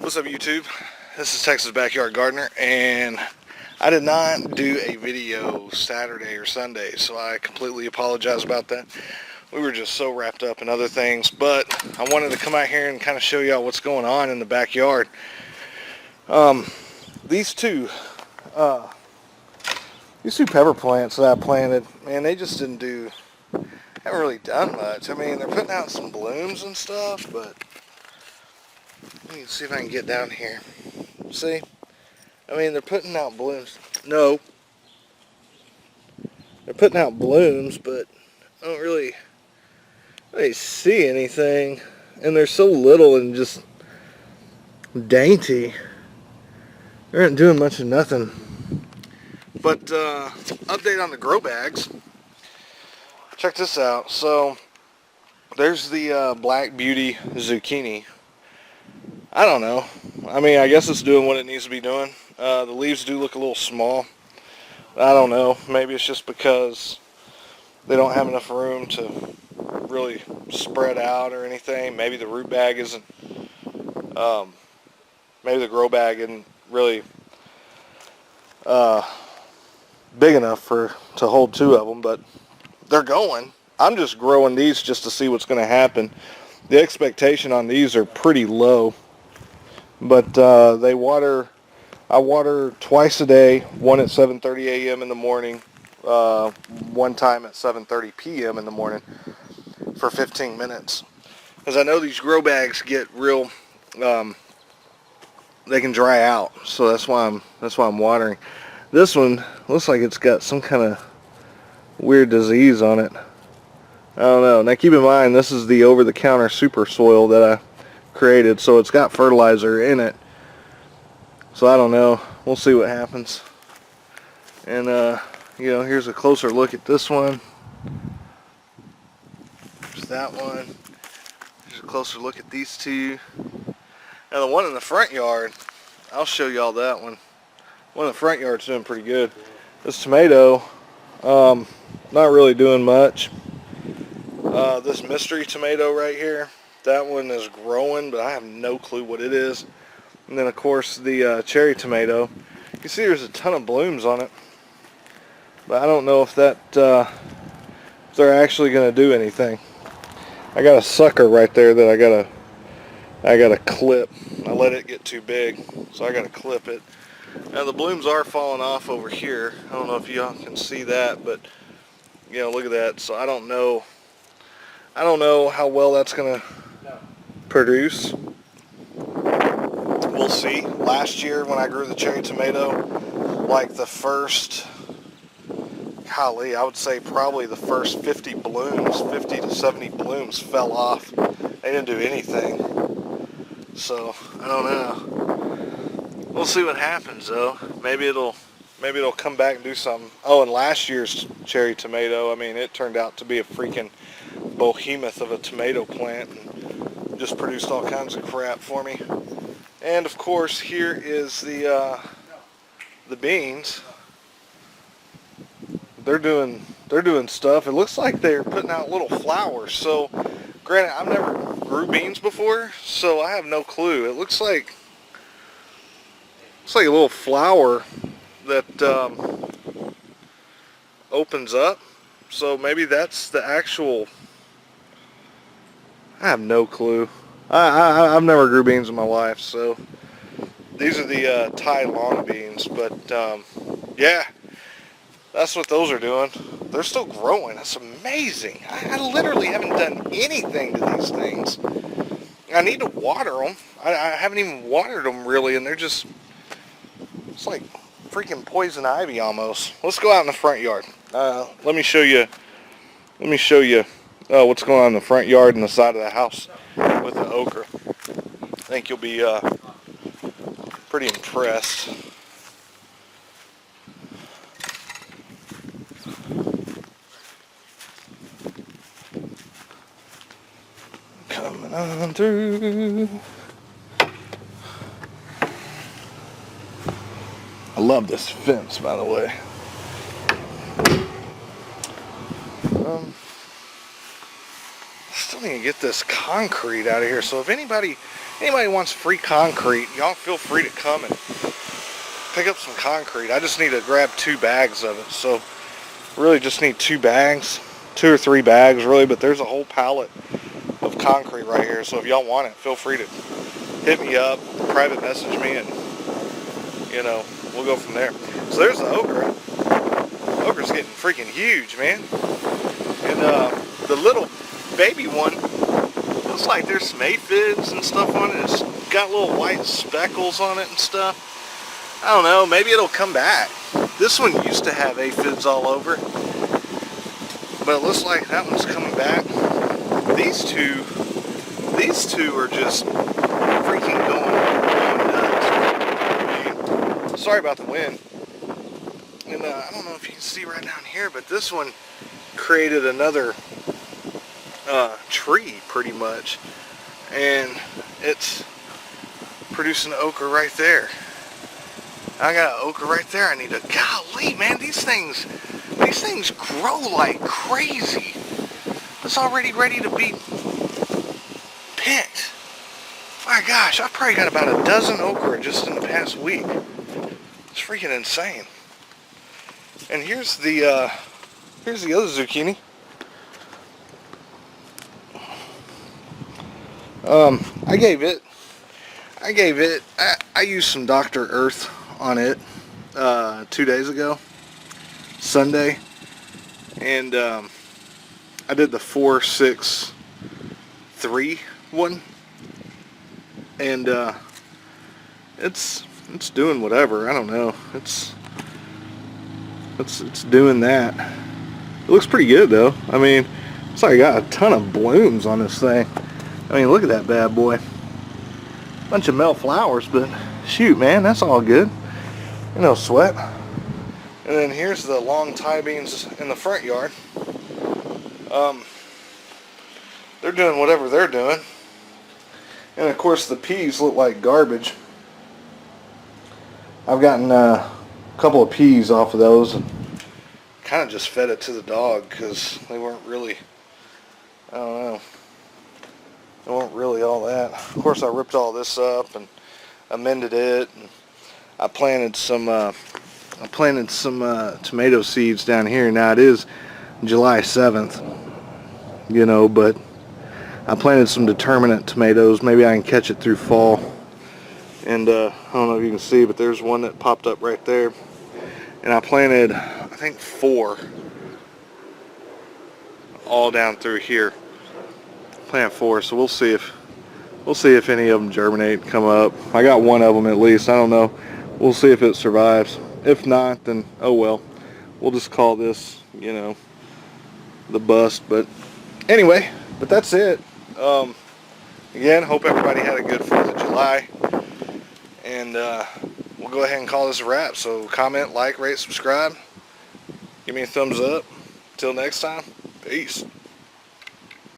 What's up, YouTube? This is Texas Backyard Gardener, and I did not do a video Saturday or Sunday, so I completely apologize about that. We were just so wrapped up in other things, but I wanted to come out here and kind of show y'all what's going on in the backyard. These two pepper plants that I planted, man, they just haven't really done much. I mean, they're putting out some blooms and stuff, but let me see if I can get down here. See? I mean, they're putting out blooms. No. They're putting out blooms, but I don't really see anything. And they're so little and just dainty. They aren't doing much of nothing. But, update on the grow bags. Check this out. So, there's the Black Beauty zucchini. I don't know. I mean, I guess it's doing what it needs to be doing. The leaves do look a little small. I don't know. Maybe it's just because they don't have enough room to really spread out or anything. Maybe the root bag isn't, maybe the grow bag isn't really big enough to hold two of them, but they're going. I'm just growing these just to see what's going to happen. The expectation on these are pretty low. But I water twice a day, one at 7:30 a.m. in the morning, one time at 7:30 p.m. in the morning for 15 minutes. Because I know these grow bags get real, they can dry out, so that's why I'm watering. This one looks like it's got some kind of weird disease on it. I don't know. Now keep in mind, this is the over-the-counter super soil that I created, so it's got fertilizer in it, so I don't know. We'll see what happens. And you know, here's a closer look at this one. There's that one. Here's a closer look at these two. Now the one in the front yard, I'll show y'all that one. One in the front yard's doing pretty good. This tomato, not really doing much. This mystery tomato right here, that one is growing, but I have no clue what it is. And then, of course, the cherry tomato. You see there's a ton of blooms on it. But I don't know if that, if they're actually going to do anything. I got a sucker right there that I gotta clip. I let it get too big, so I got to clip it. Now the blooms are falling off over here. I don't know if y'all can see that, but, you know, look at that. So I don't know how well that's going to produce. We'll see. Last year when I grew the cherry tomato, like the first, golly, I would say probably the first 50 to 70 blooms fell off. They didn't do anything. So, I don't know. We'll see what happens though. Maybe it'll come back and do something. Oh, and last year's cherry tomato, I mean, it turned out to be a freaking behemoth of a tomato plant and just produced all kinds of crap for me. And of course, here is the beans. They're doing stuff. It looks like they're putting out little flowers. So, granted, I've never grew beans before, so I have no clue. It looks like a little flower that opens up. So maybe that's the actual. I have no clue. I've never grew beans in my life, so these are the Thai long beans. But yeah, that's what those are doing. They're still growing. That's amazing. I literally haven't done anything to these things. I need to water them. I haven't even watered them really, and it's like freaking poison ivy almost. Let's go out in the front yard. Let me show you what's going on in the front yard and the side of the house with the okra. I think you'll be pretty impressed. Coming on through. I love this fence, by the way. Still need to get this concrete out of here. So if anybody anybody wants free concrete, y'all feel free to come and pick up some concrete. I just need to grab 2 bags of it. So really just need 2 bags, 2 or 3 bags really, but there's a whole pallet of concrete right here. So if y'all want it, feel free to hit me up, private message me, and you know, we'll go from there. So there's the okra. Okra's getting freaking huge, man. And the little baby one, looks like there's some aphids and stuff on it. It's got little white speckles on it and stuff. I don't know, maybe it'll come back. This one used to have aphids all over, but it looks like that one's coming back. These two are just freaking going nuts. Sorry about the wind. And I don't know if you can see right down here, but this one created another tree pretty much, and it's producing okra right there. I got an okra right there. I need to, golly, man, these things grow like crazy. It's already ready to be picked. My gosh, I've probably got about a dozen okra just in the past week. It's freaking insane. And here's the other zucchini. I used some Dr. Earth on it 2 days ago, Sunday, and I did the 4-6-3 one, and it's doing whatever. I don't know. It's doing that. It looks pretty good though. I mean, it's like I got a ton of blooms on this thing. I mean, look at that bad boy. Bunch of male flowers, but shoot, man, that's all good. No sweat. And then here's the long Thai beans in the front yard. They're doing whatever they're doing. And of course the peas look like garbage. I've gotten a couple of peas off of those and kind of just fed it to the dog because they weren't really, I don't know, they weren't really all that. Of course I ripped all this up and amended it, and I planted some tomato seeds down here. Now it is July 7th, you know, but I planted some determinate tomatoes. Maybe I can catch it through fall. And I don't know if you can see, but there's one that popped up right there. And I planted, I think 4 all down through here. Plant 4, so we'll see if any of them germinate and come up. I got one of them at least. I don't know. We'll see if it survives. If not, then oh well. We'll just call this, you know, the bust. But anyway, but that's it. Again, hope everybody had a good 4th of July. And we'll go ahead and call this a wrap. So comment, like, rate, subscribe. Give me a thumbs up. Till next time, peace.